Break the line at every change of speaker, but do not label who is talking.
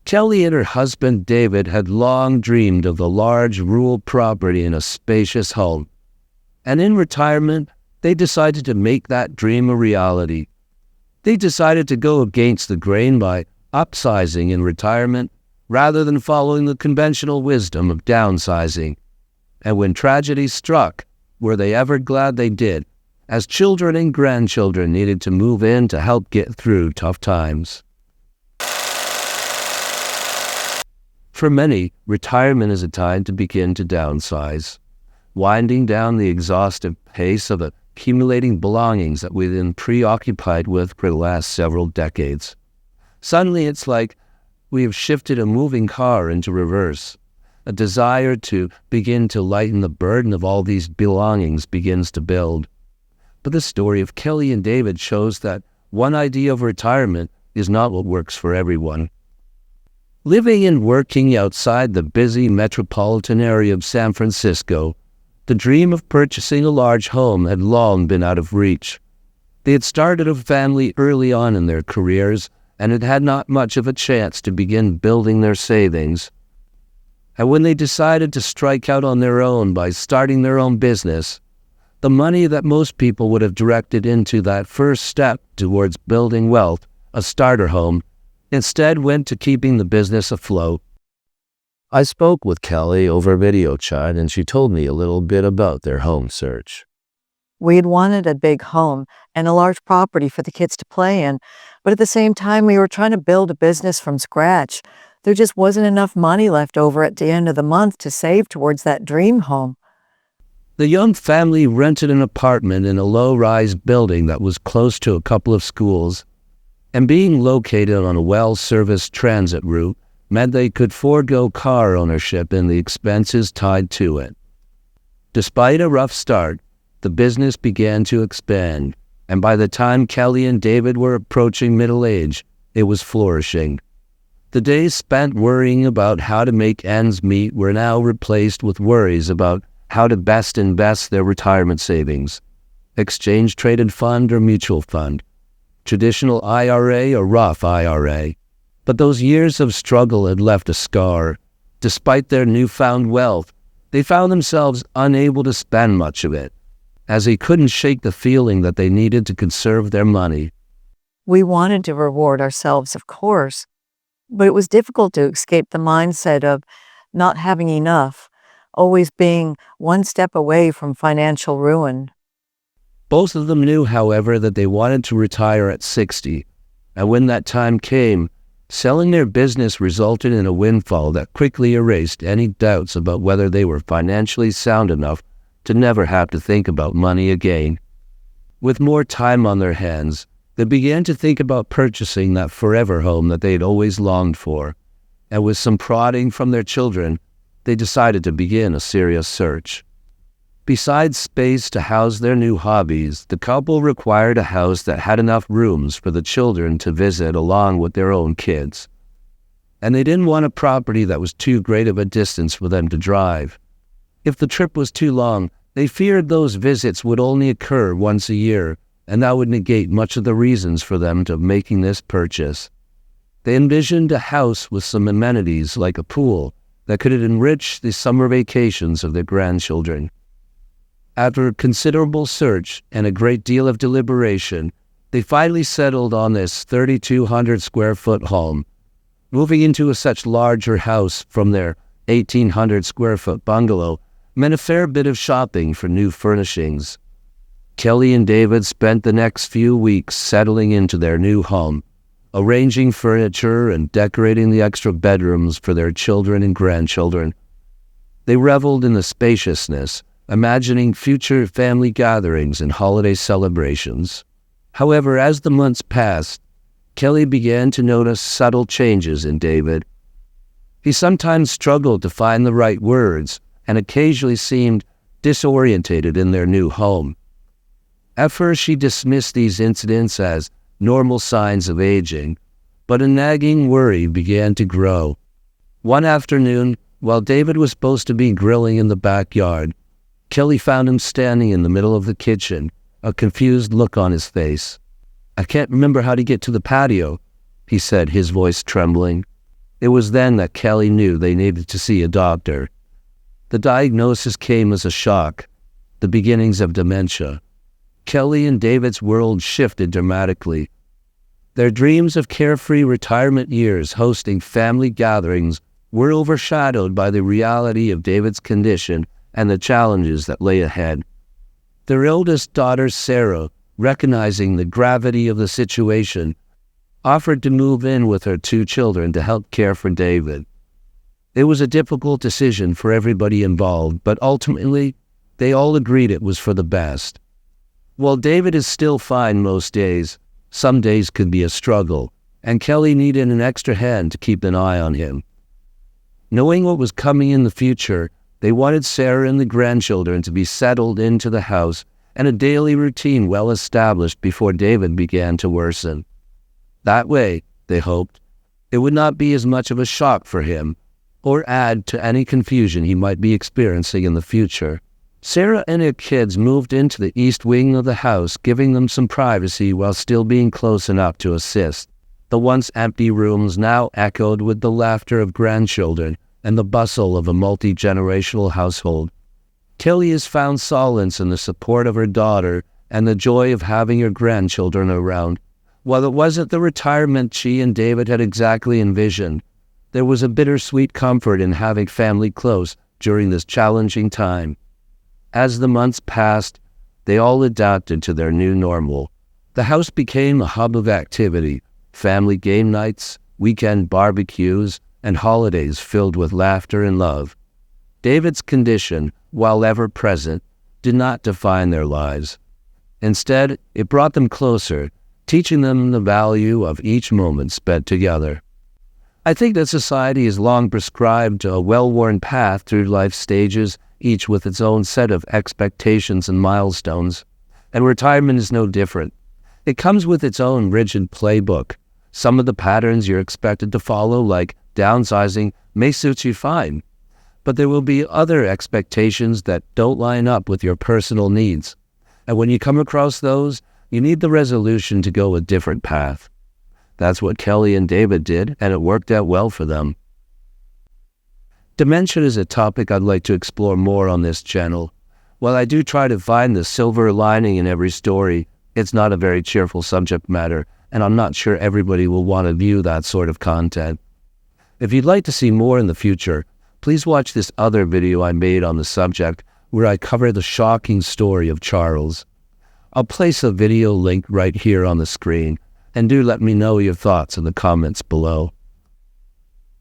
Kelly and her husband David had long dreamed of the large rural property in a spacious home. And in retirement, they decided to make that dream a reality. They decided to go against the grain by upsizing in retirement rather than following the conventional wisdom of downsizing. And when tragedy struck, were they ever glad they did, as children and grandchildren needed to move in to help get through tough times. For many, retirement is a time to begin to downsize, winding down the exhaustive pace of accumulating belongings that we've been preoccupied with for the last several decades. Suddenly it's like we have shifted a moving car into reverse. A desire to begin to lighten the burden of all these belongings begins to build. But the story of Kelly and David shows that one idea of retirement is not what works for everyone. Living and working outside the busy metropolitan area of San Francisco, the dream of purchasing a large home had long been out of reach. They had started a family early on in their careers and had had not much of a chance to begin building their savings. And when they decided to strike out on their own by starting their own business, the money that most people would have directed into that first step towards building wealth, a starter home, instead went to keeping the business afloat. I spoke with Kelly over video chat, and she told me a little bit about their home search.
We had wanted a big home and a large property for the kids to play in, but at the same time we were trying to build a business from scratch. There just wasn't enough money left over at the end of the month to save towards that dream home.
The young family rented an apartment in a low-rise building that was close to a couple of schools, and being located on a well-serviced transit route meant they could forego car ownership and the expenses tied to it. Despite a rough start, the business began to expand, and by the time Kelly and David were approaching middle age, it was flourishing. The days spent worrying about how to make ends meet were now replaced with worries about how to best invest their retirement savings, exchange-traded fund or mutual fund, traditional IRA or Roth IRA. But those years of struggle had left a scar. Despite their newfound wealth, they found themselves unable to spend much of it, as they couldn't shake the feeling that they needed to conserve their money.
We wanted to reward ourselves, of course, but it was difficult to escape the mindset of not having enough, always being one step away from financial ruin.
Both of them knew, however, that they wanted to retire at 60, and when that time came, selling their business resulted in a windfall that quickly erased any doubts about whether they were financially sound enough to never have to think about money again. With more time on their hands, they began to think about purchasing that forever home that they had always longed for, and with some prodding from their children, they decided to begin a serious search. Besides space to house their new hobbies, the couple required a house that had enough rooms for the children to visit along with their own kids. And they didn't want a property that was too great of a distance for them to drive. If the trip was too long, they feared those visits would only occur once a year, and that would negate much of the reasons for them to making this purchase. They envisioned a house with some amenities like a pool that could enrich the summer vacations of their grandchildren. After considerable search and a great deal of deliberation, they finally settled on this 3,200 square foot home. Moving into a such larger house from their 1,800 square foot bungalow meant a fair bit of shopping for new furnishings. Kelly and David spent the next few weeks settling into their new home, arranging furniture and decorating the extra bedrooms for their children and grandchildren. They reveled in the spaciousness, imagining future family gatherings and holiday celebrations. However, as the months passed, Kelly began to notice subtle changes in David. He sometimes struggled to find the right words and occasionally seemed disorientated in their new home. At first, she dismissed these incidents as normal signs of aging, but a nagging worry began to grow. One afternoon, while David was supposed to be grilling in the backyard, Kelly found him standing in the middle of the kitchen, a confused look on his face. "I can't remember how to get to the patio," he said, his voice trembling. It was then that Kelly knew they needed to see a doctor. The diagnosis came as a shock, the beginnings of dementia. Kelly and David's world shifted dramatically. Their dreams of carefree retirement years hosting family gatherings were overshadowed by the reality of David's condition and the challenges that lay ahead. Their eldest daughter, Sarah, recognizing the gravity of the situation, offered to move in with her 2 children to help care for David. It was a difficult decision for everybody involved, but ultimately, they all agreed it was for the best. While David is still fine most days, some days could be a struggle, and Kelly needed an extra hand to keep an eye on him. Knowing what was coming in the future, they wanted Sarah and the grandchildren to be settled into the house and a daily routine well established before David began to worsen. That way, they hoped, it would not be as much of a shock for him or add to any confusion he might be experiencing in the future. Sarah and her kids moved into the east wing of the house, giving them some privacy while still being close enough to assist. The once empty rooms now echoed with the laughter of grandchildren and the bustle of a multi-generational household. Kelly has found solace in the support of her daughter and the joy of having her grandchildren around. While it wasn't the retirement she and David had exactly envisioned, there was a bittersweet comfort in having family close during this challenging time. As the months passed, they all adapted to their new normal. The house became a hub of activity, family game nights, weekend barbecues, and holidays filled with laughter and love. David's condition, while ever present, did not define their lives. Instead, it brought them closer, teaching them the value of each moment spent together. I think that society has long prescribed a well-worn path through life stages, each with its own set of expectations and milestones, and retirement is no different. It comes with its own rigid playbook. Some of the patterns you're expected to follow, like downsizing, may suit you fine, but there will be other expectations that don't line up with your personal needs. And when you come across those, you need the resolution to go a different path. That's what Kelly and David did, and it worked out well for them. Dementia is a topic I'd like to explore more on this channel. While I do try to find the silver lining in every story, it's not a very cheerful subject matter, and I'm not sure everybody will want to view that sort of content. If you'd like to see more in the future, please watch this other video I made on the subject where I cover the shocking story of Charles. I'll place a video link right here on the screen, and do let me know your thoughts in the comments below.